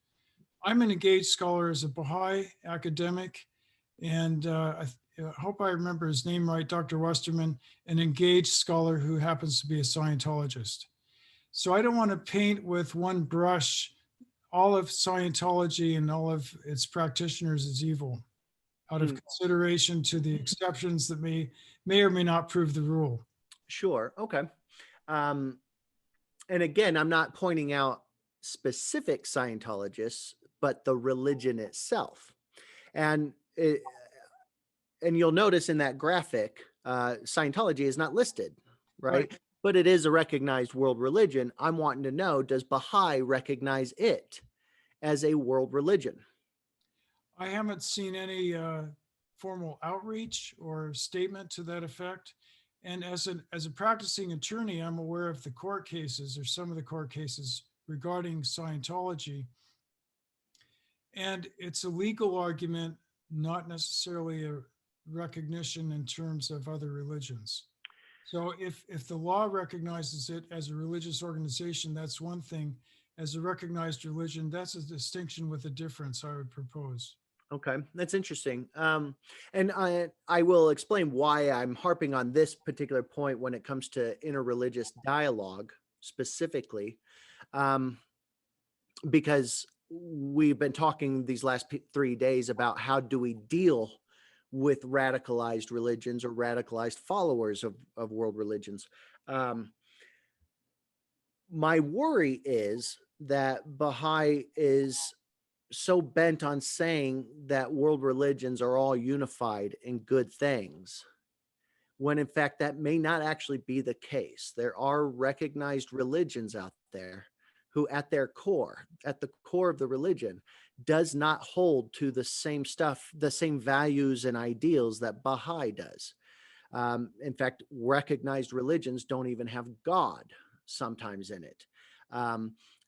I'm an engaged scholar as a Baha'i academic, and I hope I remember his name right, Dr. Westerman, an engaged scholar who happens to be a Scientologist. So I don't want to paint with one brush all of Scientology and all of its practitioners as evil, out of consideration to the exceptions that may or may not prove the rule. Sure. Okay. And again, I'm not pointing out specific Scientologists, but the religion itself. And you'll notice in that graphic, Scientology is not listed, right? But it is a recognized world religion. I'm wanting to know, does Baha'i recognize it as a world religion? I haven't seen any formal outreach or statement to that effect. And as a practicing attorney, I'm aware of the court cases or some of the court cases regarding Scientology. And it's a legal argument, not necessarily a recognition in terms of other religions. So if the law recognizes it as a religious organization, that's one thing. As a recognized religion, that's a distinction with a difference, I would propose. Okay, that's interesting. And I will explain why I'm harping on this particular point when it comes to interreligious dialogue specifically, because we've been talking these last 3 days about how do we deal with radicalized religions or radicalized followers of world religions. My worry is that Baha'i is so bent on saying that world religions are all unified in good things, when in fact that may not actually be the case. There are recognized religions out there who at their core, at the core of the religion, does not hold to the same stuff, the same values and ideals that Baha'i does. In fact, recognized religions don't even have God sometimes in it,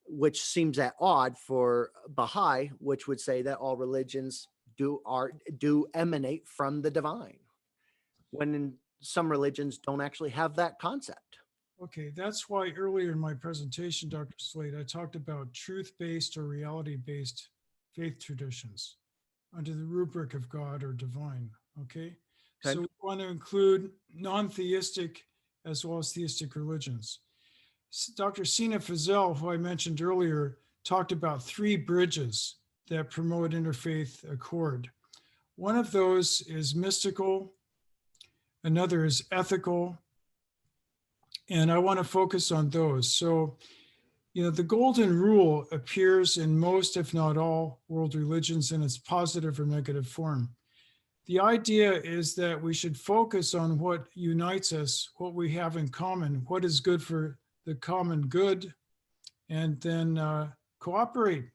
which seems at odd for Baha'i, which would say that all religions do emanate from the divine, when in some religions don't actually have that concept. Okay, that's why earlier in my presentation, Dr. Slade, I talked about truth-based or reality-based faith traditions under the rubric of God or divine, okay? Okay. So we want to include non-theistic as well as theistic religions. Dr. Sina Fazell, who I mentioned earlier, talked about 3 bridges that promote interfaith accord. One of those is mystical, another is ethical, and I want to focus on those. So, the golden rule appears in most, if not all, world religions in its positive or negative form. The idea is that we should focus on what unites us, what we have in common, what is good for the common good, and then cooperate.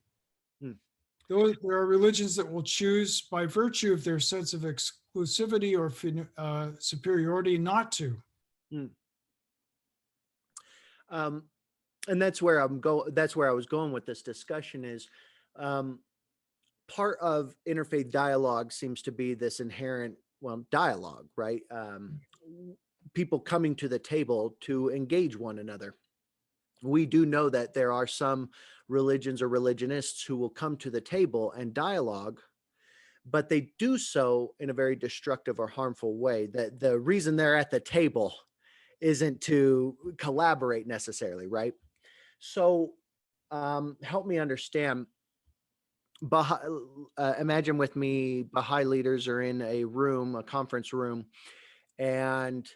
There are religions that will choose, by virtue of their sense of exclusivity or superiority, not to. And that's where that's where I was going with this discussion is, part of interfaith dialogue seems to be this inherent, dialogue, right? People coming to the table to engage one another. We do know that there are some religions or religionists who will come to the table and dialogue, but they do so in a very destructive or harmful way. That the reason they're at the table isn't to collaborate necessarily, right? So help me understand. Imagine with me, Baha'i leaders are in a room, a conference room, and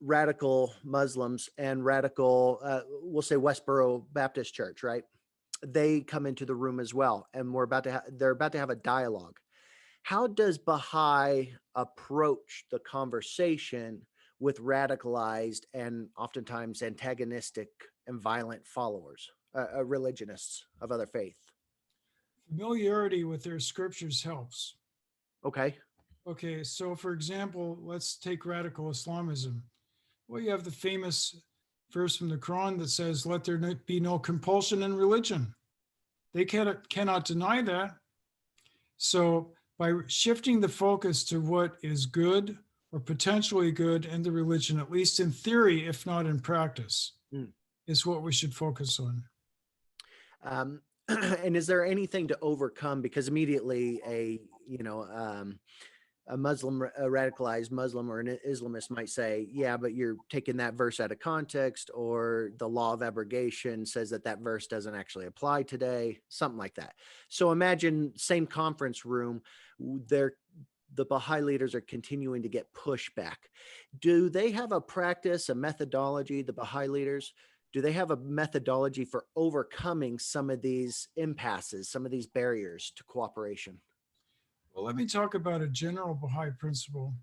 radical Muslims and radical, we'll say Westboro Baptist Church, right? They come into the room as well, and they're about to have a dialogue. How does Baha'i approach the conversation with radicalized and oftentimes antagonistic and violent followers, religionists of other faith? Familiarity with their scriptures helps. Okay. Okay, so for example, let's take radical Islamism. Well, you have the famous verse from the Quran that says, "Let there be no compulsion in religion." They cannot deny that. So by shifting the focus to what is good or potentially good in the religion, at least in theory, if not in practice, is what we should focus on. And is there anything to overcome? Because immediately a Muslim, a radicalized Muslim or an Islamist might say, yeah, but you're taking that verse out of context, or the law of abrogation says that verse doesn't actually apply today, something like that. So imagine same conference room, the Baha'i leaders are continuing to get pushback. Do they have a practice, a methodology, the Baha'i leaders? Do they have a methodology for overcoming some of these impasses, some of these barriers to cooperation? Well, let me talk about a general Baha'i principle.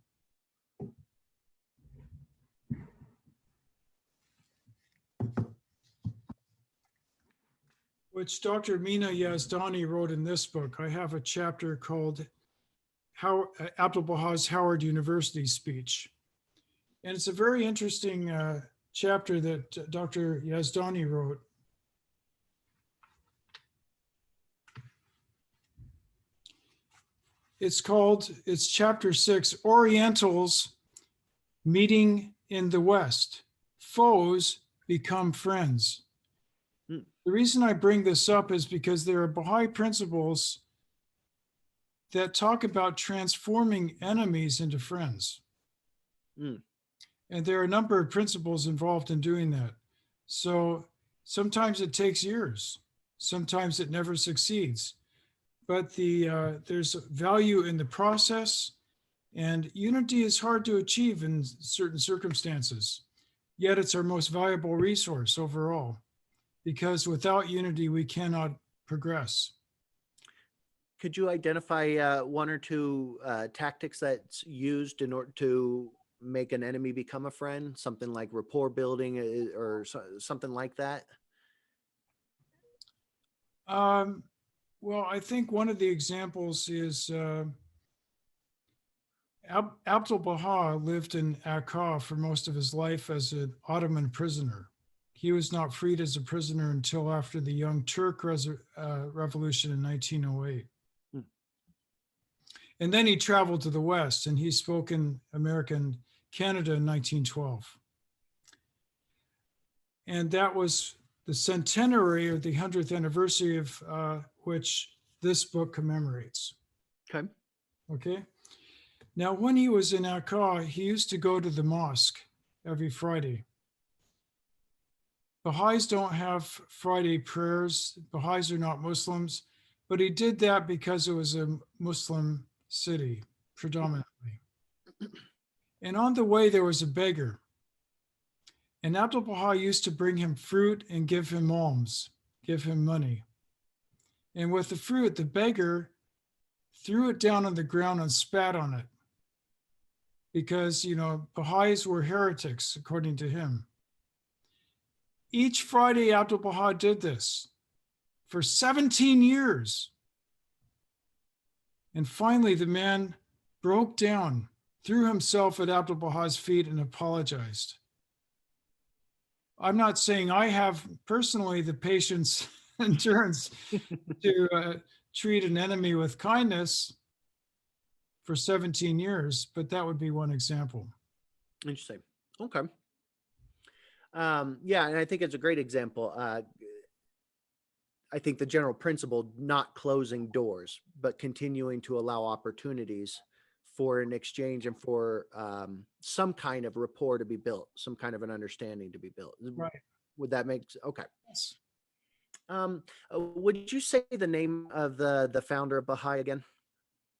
Which Dr. Mina Yazdani wrote in this book. I have a chapter called Abdul Baha's Howard University speech. And it's a very interesting chapter that Dr. Yazdani wrote. It's chapter 6, Orientals Meeting in the West. Foes become friends. The reason I bring this up is because there are Baha'i principles that talk about transforming enemies into friends. And there are a number of principles involved in doing that. So sometimes it takes years. Sometimes it never succeeds. But there's value in the process, and unity is hard to achieve in certain circumstances. Yet it's our most valuable resource overall, because without unity, we cannot progress. Could you identify one or two tactics that's used in order to make an enemy become a friend? Something like rapport building or something like that? Well, I think one of the examples is Abdu'l-Baha lived in Akka for most of his life as an Ottoman prisoner. He was not freed as a prisoner until after the Young Turk Revolution in 1908. Hmm. And then he traveled to the West, and he spoke in American Canada in 1912. And that was the centenary or the 100th anniversary of which this book commemorates. Okay. Okay. Now, when he was in Akka, he used to go to the mosque every Friday. Baha'is don't have Friday prayers. Baha'is are not Muslims, but he did that because it was a Muslim city predominantly. And on the way, there was a beggar. And Abdu'l-Baha used to bring him fruit and give him alms, give him money. And with the fruit, the beggar threw it down on the ground and spat on it. Because, Baha'is were heretics, according to him. Each Friday, Abdu'l-Baha did this for 17 years. And finally, the man broke down, threw himself at Abdu'l-Baha's feet and apologized. I'm not saying I have personally the patience and endurance to treat an enemy with kindness for 17 years, but that would be one example. Interesting. Okay. Yeah, and I think it's a great example. I think the general principle, not closing doors, but continuing to allow opportunities for an exchange and for some kind of rapport to be built, some kind of an understanding to be built. Right. Would that make okay? Yes. Would you say the name of the founder of Baha'i again?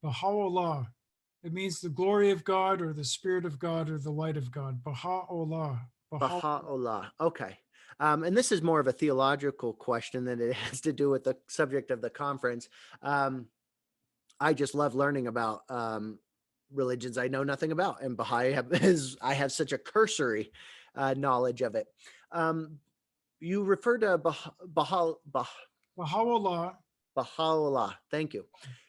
Baha'u'llah. It means the glory of God or the spirit of God or the light of God. Baha'u'llah. Baha'u'llah. Okay. And this is more of a theological question than it has to do with the subject of the conference. I just love learning about religions I know nothing about, and Baha'i I have such a cursory knowledge of it. You refer to Baha'u'llah. Baha'u'llah. Thank you.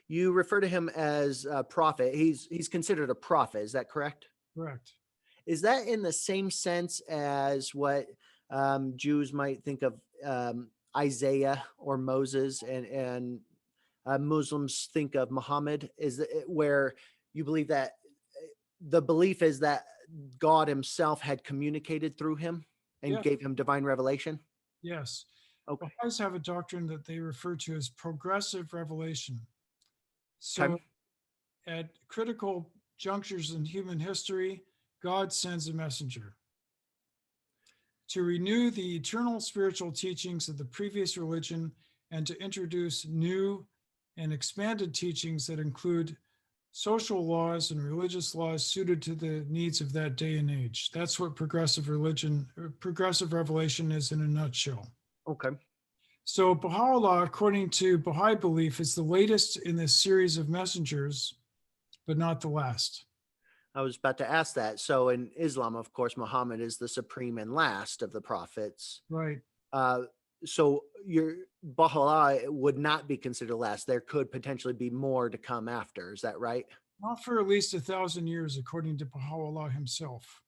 You refer to him as a prophet. He's considered a prophet. Is that correct? Correct. Is that in the same sense as what Jews might think of Isaiah or Moses, and Muslims think of Muhammad? Is it where you believe that the belief is that God himself had communicated through him and Yes. gave him divine revelation? Yes. Okay. Baha'is have a doctrine that they refer to as progressive revelation. So Okay. at critical junctures in human history, God sends a messenger to renew the eternal spiritual teachings of the previous religion and to introduce new and expanded teachings that include social laws and religious laws suited to the needs of that day and age. That's what progressive revelation is in a nutshell. Okay. So Baha'u'llah, according to Baha'i belief, is the latest in this series of messengers, but not the last. I was about to ask that. So in Islam, of course, Muhammad is the supreme and last of the prophets. Right. So your Baha'u'llah would not be considered last. There could potentially be more to come after. Is that right? Not for at least 1,000 years, according to Baha'u'llah himself.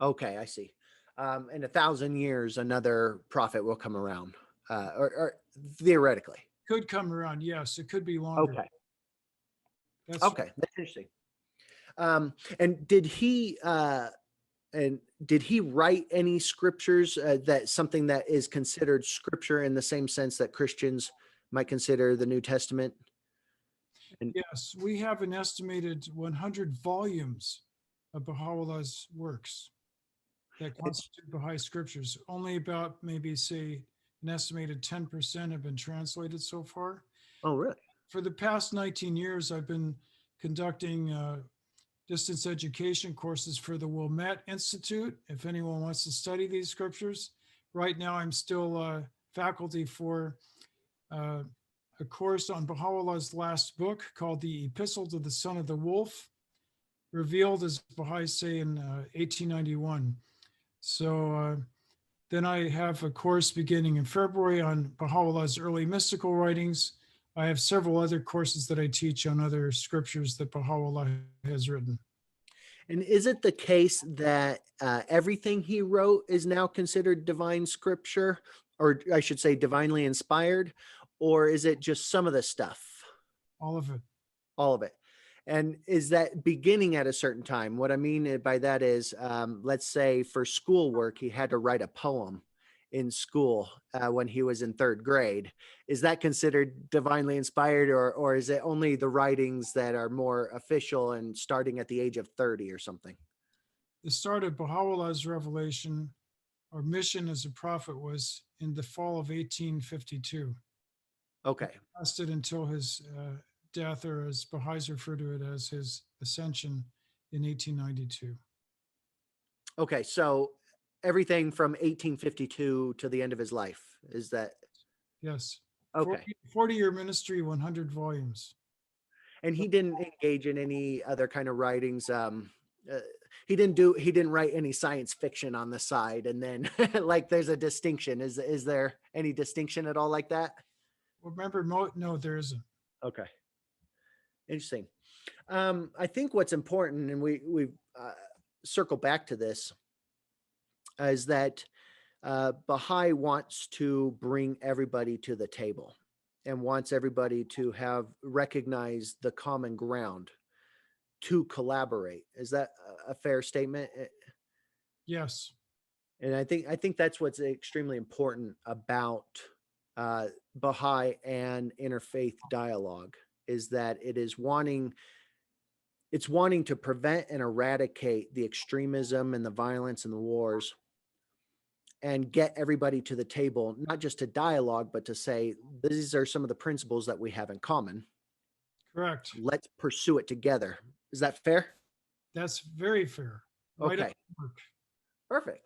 Okay, I see. In 1,000 years, another prophet will come around, or theoretically. Could come around, yes. It could be longer. Okay. That's Okay, that's interesting. And did he write any scriptures that something that is considered scripture in the same sense that Christians might consider the New Testament? And yes, we have an estimated 100 volumes of Baha'u'llah's works that constitute Baha'i scriptures. Only about maybe say an estimated 10% have been translated so far. oh, really? For the past 19 years, I've been conducting distance education courses for the Wilmette Institute, if anyone wants to study these scriptures. Right now, I'm still faculty for a course on Baha'u'llah's last book called The Epistle to the Son of the Wolf, revealed, as Baha'i say, in 1891. So then I have a course beginning in February on Baha'u'llah's early mystical writings. I have several other courses that I teach on other scriptures that Baha'u'llah has written. And is it the case that everything he wrote is now considered divine scripture, or I should say divinely inspired, or is it just some of the stuff? All of it. All of it. And is that beginning at a certain time? What I mean by that is, let's say for schoolwork, he had to write a poem in school when he was in third grade. Is that considered divinely inspired, or is it only the writings that are more official and starting at the age of 30 or something? The start of Baha'u'llah's revelation or mission as a prophet was in the fall of 1852. Okay. It lasted until his death, or as Baha'is refer to it as his ascension in 1892. Okay. So everything from 1852 to the end of his life, is that? Yes. Okay. 40-year ministry, 100 volumes. And he didn't engage in any other kind of writings. He didn't write any science fiction on the side. And then like there's a distinction. Is there any distinction at all like that? Well, remember, no, there isn't. Okay. Interesting. I think what's important, and we circle back to this, is that Baha'i wants to bring everybody to the table and wants everybody to have recognized the common ground to collaborate. Is that a fair statement? Yes. And I think that's what's extremely important about Baha'i and interfaith dialogue, is that it's wanting to prevent and eradicate the extremism and the violence and the wars, and get everybody to the table, not just to dialogue, but to say, these are some of the principles that we have in common. Correct. Let's pursue it together. Is that fair? That's very fair. Okay. Right. Perfect.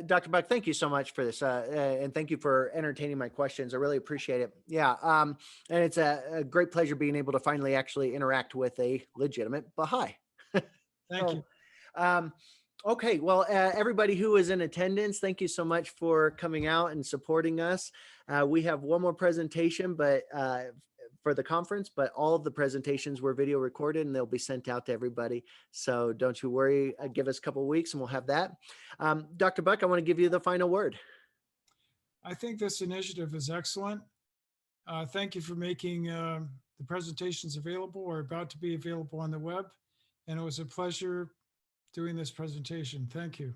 Dr. Buck, thank you so much for this. And thank you for entertaining my questions. I really appreciate it. Yeah. And it's a great pleasure being able to finally actually interact with a legitimate Baha'i. Thank you. Okay. Well, everybody who is in attendance, thank you so much for coming out and supporting us. We have one more presentation, but for the conference, but all of the presentations were video recorded and they'll be sent out to everybody. So don't you worry, give us a couple of weeks and we'll have that. Dr. Buck, I want to give you the final word. I think this initiative is excellent. Thank you for making the presentations available or about to be available on the web. And it was a pleasure doing this presentation. Thank you.